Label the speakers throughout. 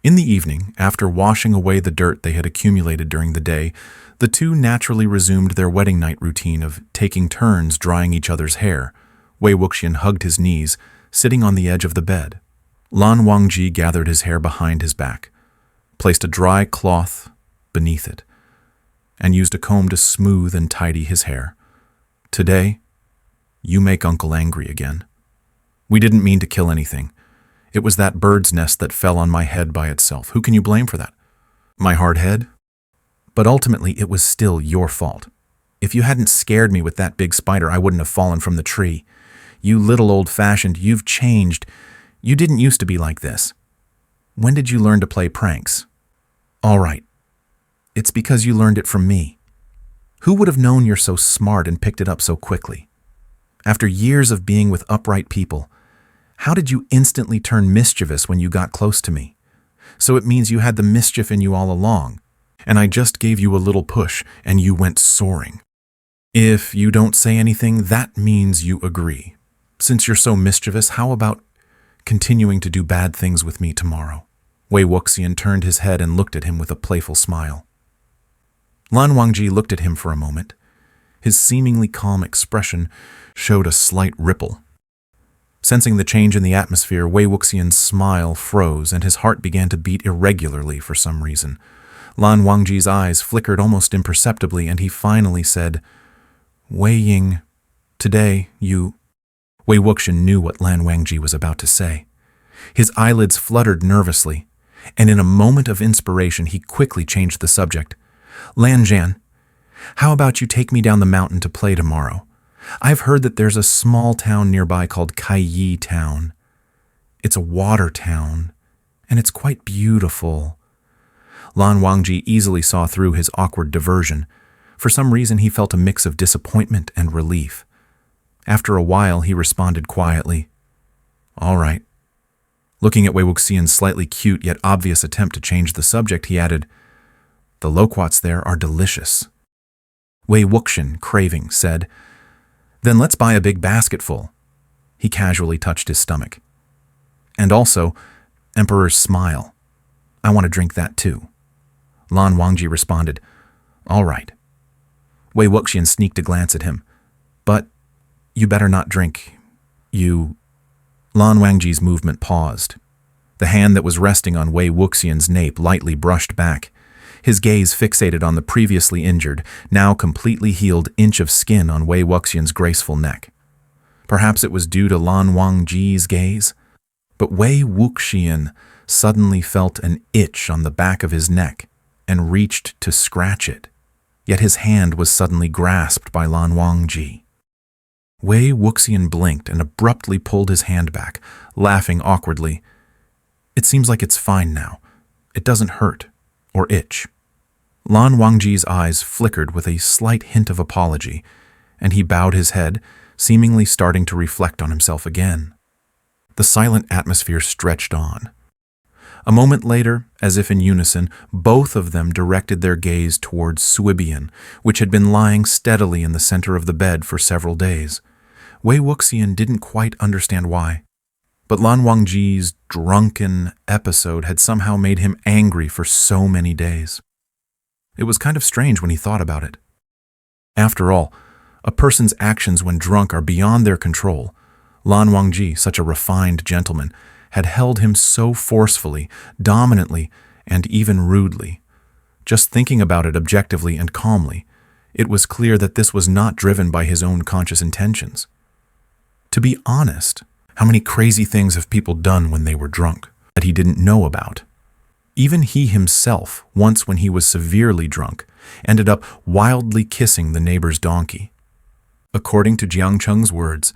Speaker 1: In the evening, after washing away the dirt they had accumulated during the day, the two naturally resumed their wedding night routine of taking turns drying each other's hair. Wei Wuxian hugged his knees, sitting on the edge of the bed. Lan Wangji gathered his hair behind his back, placed a dry cloth beneath it, and used a comb to smooth and tidy his hair. Today, you make Uncle angry again. We didn't mean to kill anything. It was that bird's nest that fell on my head by itself. Who can you blame for that? My hard head? But ultimately, it was still your fault. If you hadn't scared me with that big spider, I wouldn't have fallen from the tree. You little old-fashioned, you've changed. You didn't used to be like this. When did you learn to play pranks? All right. It's because you learned it from me. Who would have known you're so smart and picked it up so quickly? After years of being with upright people, how did you instantly turn mischievous when you got close to me? So it means you had the mischief in you all along, and I just gave you a little push and you went soaring. If you don't say anything, that means you agree. Since you're so mischievous, how about continuing to do bad things with me tomorrow? Wei Wuxian turned his head and looked at him with a playful smile. Lan Wangji looked at him for a moment. His seemingly calm expression showed a slight ripple. Sensing the change in the atmosphere, Wei Wuxian's smile froze and his heart began to beat irregularly for some reason. Lan Wangji's eyes flickered almost imperceptibly and he finally said, Wei Ying, today you... Wei Wuxian knew what Lan Wangji was about to say. His eyelids fluttered nervously, and in a moment of inspiration he quickly changed the subject. Lan Zhan, how about you take me down the mountain to play tomorrow? I've heard that there's a small town nearby called Kaiyi Town. It's a water town, and it's quite beautiful. Lan Wangji easily saw through his awkward diversion. For some reason, he felt a mix of disappointment and relief. After a while, he responded quietly, All right. Looking at Wei Wuxian's slightly cute yet obvious attempt to change the subject, he added, The loquats there are delicious. Wei Wuxian, craving, said, Then let's buy a big basketful. He casually touched his stomach. And also, Emperor's Smile. I want to drink that too. Lan Wangji responded, All right. Wei Wuxian sneaked a glance at him. But you better not drink. Lan Wangji's movement paused. The hand that was resting on Wei Wuxian's nape lightly brushed back. His gaze fixated on the previously injured, now completely healed inch of skin on Wei Wuxian's graceful neck. Perhaps it was due to Lan Wangji's gaze, but Wei Wuxian suddenly felt an itch on the back of his neck and reached to scratch it. Yet his hand was suddenly grasped by Lan Wangji. Wei Wuxian blinked and abruptly pulled his hand back, laughing awkwardly. It seems like it's fine now. It doesn't hurt or itch. Lan Wangji's eyes flickered with a slight hint of apology, and he bowed his head, seemingly starting to reflect on himself again. The silent atmosphere stretched on. A moment later, as if in unison, both of them directed their gaze towards Suibian, which had been lying steadily in the center of the bed for several days. Wei Wuxian didn't quite understand why, but Lan Wangji's drunken episode had somehow made him angry for so many days. It was kind of strange when he thought about it. After all, a person's actions when drunk are beyond their control. Lan Wangji, such a refined gentleman, had held him so forcefully, dominantly, and even rudely. Just thinking about it objectively and calmly, it was clear that this was not driven by his own conscious intentions. To be honest, how many crazy things have people done when they were drunk that he didn't know about? Even he himself, once when he was severely drunk, ended up wildly kissing the neighbor's donkey. According to Jiang Cheng's words,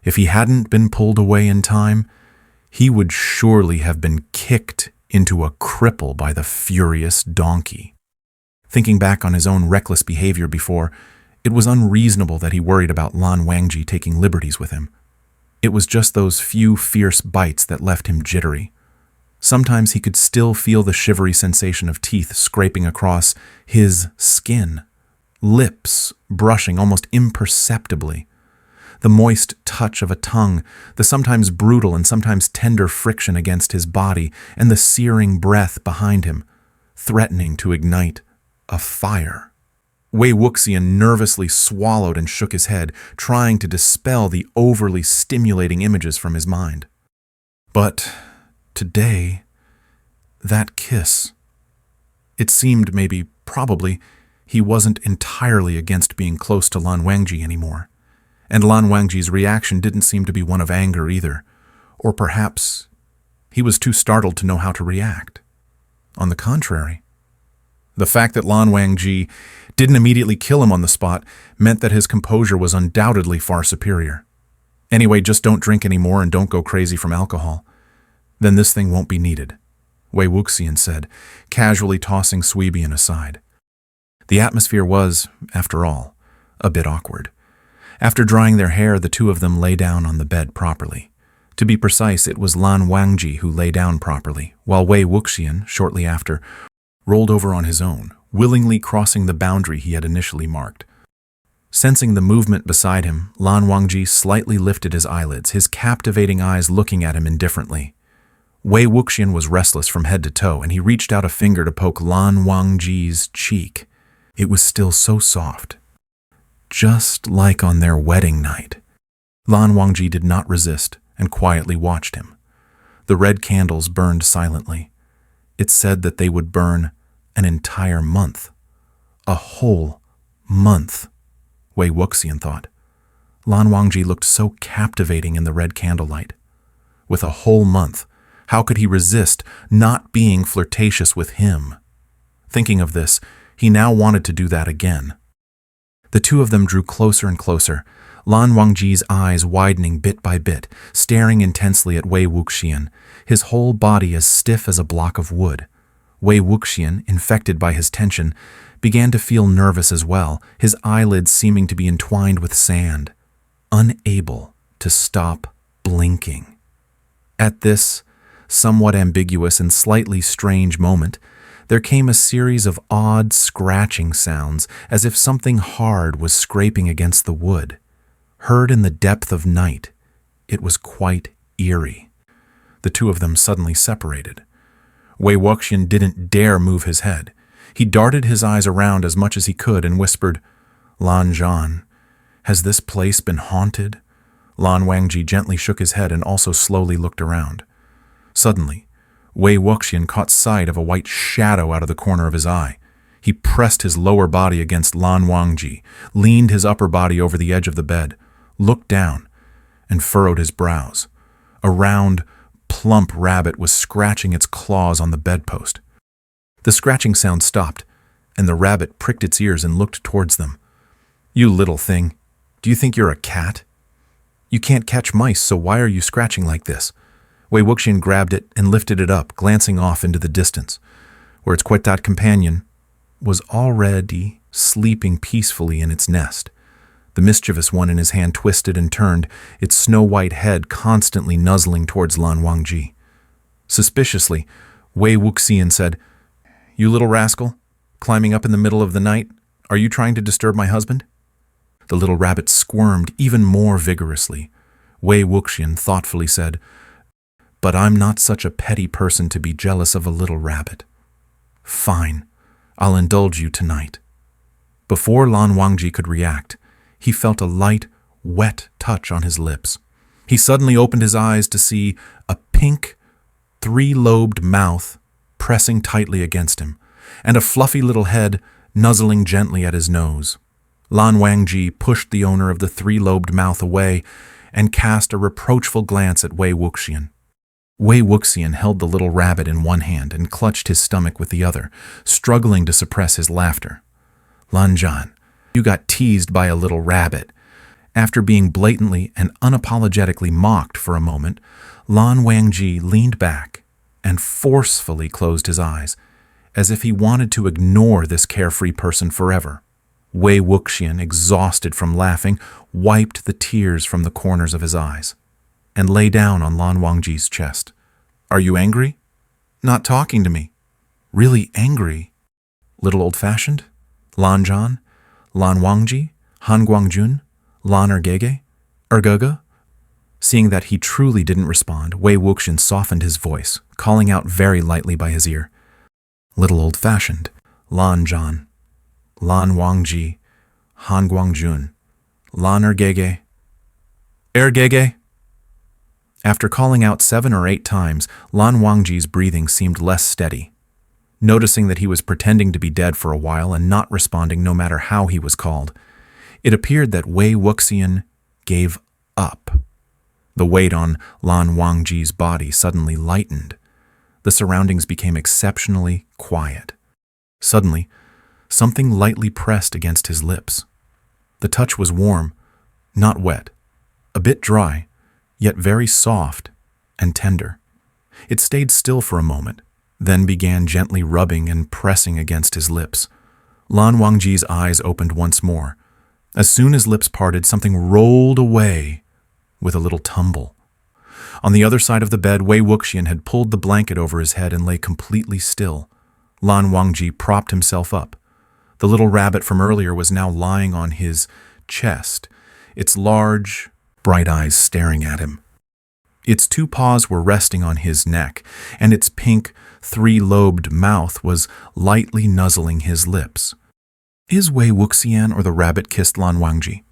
Speaker 1: if he hadn't been pulled away in time, he would surely have been kicked into a cripple by the furious donkey. Thinking back on his own reckless behavior before, it was unreasonable that he worried about Lan Wangji taking liberties with him. It was just those few fierce bites that left him jittery. Sometimes he could still feel the shivery sensation of teeth scraping across his skin, lips brushing almost imperceptibly. The moist touch of a tongue, the sometimes brutal and sometimes tender friction against his body, and the searing breath behind him, threatening to ignite a fire. Wei Wuxian nervously swallowed and shook his head, trying to dispel the overly stimulating images from his mind. But today, that kiss. It seemed, maybe, probably, he wasn't entirely against being close to Lan Wangji anymore. And Lan Wangji's reaction didn't seem to be one of anger either. Or perhaps he was too startled to know how to react. On the contrary, the fact that Lan Wangji didn't immediately kill him on the spot meant that his composure was undoubtedly far superior. Anyway, just don't drink anymore and don't go crazy from alcohol. Then this thing won't be needed, Wei Wuxian said, casually tossing Suibian aside. The atmosphere was, after all, a bit awkward. After drying their hair, the two of them lay down on the bed properly. To be precise, it was Lan Wangji who lay down properly, while Wei Wuxian, shortly after, rolled over on his own, willingly crossing the boundary he had initially marked. Sensing the movement beside him, Lan Wangji slightly lifted his eyelids, his captivating eyes looking at him indifferently. Wei Wuxian was restless from head to toe, and he reached out a finger to poke Lan Wangji's cheek. It was still so soft. Just like on their wedding night. Lan Wangji did not resist and quietly watched him. The red candles burned silently. It said that they would burn an entire month. A whole month, Wei Wuxian thought. Lan Wangji looked so captivating in the red candlelight. With a whole month, how could he resist not being flirtatious with him? Thinking of this, he now wanted to do that again. The two of them drew closer and closer, Lan Wangji's eyes widening bit by bit, staring intensely at Wei Wuxian, his whole body as stiff as a block of wood. Wei Wuxian, infected by his tension, began to feel nervous as well, his eyelids seeming to be entwined with sand, unable to stop blinking. At this somewhat ambiguous and slightly strange moment, there came a series of odd scratching sounds, as if something hard was scraping against the wood. Heard in the depth of night, it was quite eerie. The two of them suddenly separated. Wei Wuxian didn't dare move his head. He darted his eyes around as much as he could and whispered, "Lan Zhan, has this place been haunted?" Lan Wangji gently shook his head and also slowly looked around. Suddenly, Wei Wuxian caught sight of a white shadow out of the corner of his eye. He pressed his lower body against Lan Wangji, leaned his upper body over the edge of the bed, looked down, and furrowed his brows. A round, plump rabbit was scratching its claws on the bedpost. The scratching sound stopped, and the rabbit pricked its ears and looked towards them. "You little thing, do you think you're a cat? You can't catch mice, so why are you scratching like this?" Wei Wuxian grabbed it and lifted it up, glancing off into the distance, where its Quetat companion was already sleeping peacefully in its nest. The mischievous one in his hand twisted and turned, its snow-white head constantly nuzzling towards Lan Wangji. Suspiciously, Wei Wuxian said, "You little rascal, climbing up in the middle of the night, are you trying to disturb my husband?" The little rabbit squirmed even more vigorously. Wei Wuxian thoughtfully said, "But I'm not such a petty person to be jealous of a little rabbit. Fine, I'll indulge you tonight." Before Lan Wangji could react, he felt a light, wet touch on his lips. He suddenly opened his eyes to see a pink, three-lobed mouth pressing tightly against him, and a fluffy little head nuzzling gently at his nose. Lan Wangji pushed the owner of the three-lobed mouth away and cast a reproachful glance at Wei Wuxian. Wei Wuxian held the little rabbit in one hand and clutched his stomach with the other, struggling to suppress his laughter. "Lan Zhan, you got teased by a little rabbit." After being blatantly and unapologetically mocked for a moment, Lan Wangji leaned back and forcefully closed his eyes, as if he wanted to ignore this carefree person forever. Wei Wuxian, exhausted from laughing, wiped the tears from the corners of his eyes and lay down on Lan Wangji's chest. "Are you angry? Not talking to me? Really angry? Little old-fashioned? Lan Zhan? Lan Wangji? Han Guangjun? Lan Ergege? Ergaga? Seeing that he truly didn't respond, Wei Wuxian softened his voice, calling out very lightly by his ear. Little old-fashioned. Lan Zhan. Lan Wangji. Han Guangjun. Lan Ergege. Ergege? After calling out 7 or 8 times, Lan Wangji's breathing seemed less steady. Noticing that he was pretending to be dead for a while and not responding no matter how he was called, it appeared that Wei Wuxian gave up. The weight on Lan Wangji's body suddenly lightened. The surroundings became exceptionally quiet. Suddenly, something lightly pressed against his lips. The touch was warm, not wet, a bit dry, yet very soft and tender. It stayed still for a moment, then began gently rubbing and pressing against his lips. Lan Wangji's eyes opened once more. As soon as lips parted, something rolled away with a little tumble. On the other side of the bed, Wei Wuxian had pulled the blanket over his head and lay completely still. Lan Wangji propped himself up. The little rabbit from earlier was now lying on his chest, its large, bright eyes staring at him. Its 2 paws were resting on his neck, and its pink, 3-lobed mouth was lightly nuzzling his lips. Is Wei Wuxian or the rabbit kissed Lan Wangji?